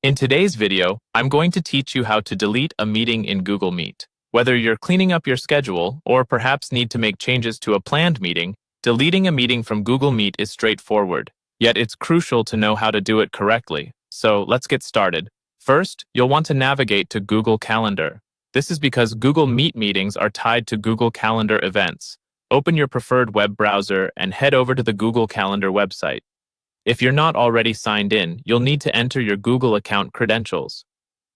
In today's video, I'm going to teach you how to delete a meeting in Google Meet. Whether you're cleaning up your schedule or perhaps need to make changes to a planned meeting, deleting a meeting from Google Meet is straightforward. Yet it's crucial to know how to do it correctly. So let's get started. First, you'll want to navigate to Google Calendar. This is because Google Meet meetings are tied to Google Calendar events. Open your preferred web browser and head over to the Google Calendar website. If you're not already signed in, you'll need to enter your Google account credentials.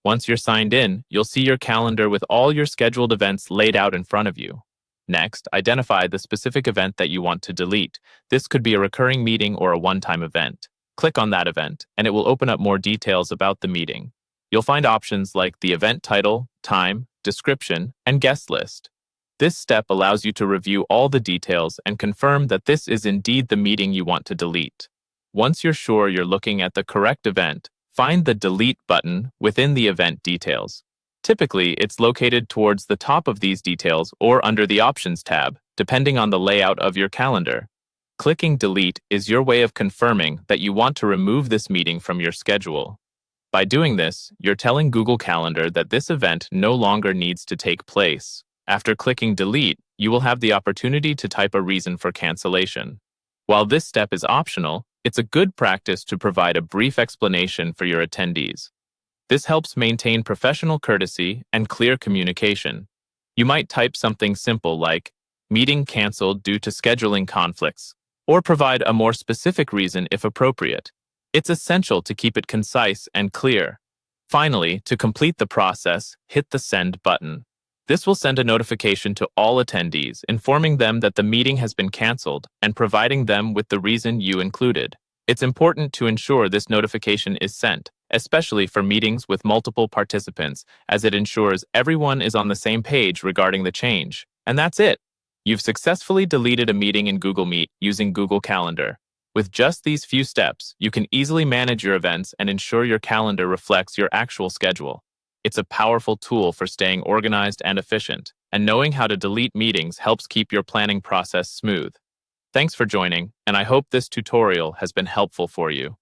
Once you're signed in, you'll see your calendar with all your scheduled events laid out in front of you. Next, identify the specific event that you want to delete. This could be a recurring meeting or a one-time event. Click on that event, and it will open up more details about the meeting. You'll find options like the event title, time, description, and guest list. This step allows you to review all the details and confirm that this is indeed the meeting you want to delete. Once you're sure you're looking at the correct event, find the Delete button within the event details. Typically, it's located towards the top of these details or under the Options tab, depending on the layout of your calendar. Clicking Delete is your way of confirming that you want to remove this meeting from your schedule. By doing this, you're telling Google Calendar that this event no longer needs to take place. After clicking Delete, you will have the opportunity to type a reason for cancellation. While this step is optional, it's a good practice to provide a brief explanation for your attendees. This helps maintain professional courtesy and clear communication. You might type something simple like, "Meeting canceled due to scheduling conflicts," or provide a more specific reason if appropriate. It's essential to keep it concise and clear. Finally, to complete the process, hit the Send button. This will send a notification to all attendees, informing them that the meeting has been canceled and providing them with the reason you included. It's important to ensure this notification is sent, especially for meetings with multiple participants, as it ensures everyone is on the same page regarding the change. And that's it. You've successfully deleted a meeting in Google Meet using Google Calendar. With just these few steps, you can easily manage your events and ensure your calendar reflects your actual schedule. It's a powerful tool for staying organized and efficient, and knowing how to delete meetings helps keep your planning process smooth. Thanks for joining, and I hope this tutorial has been helpful for you.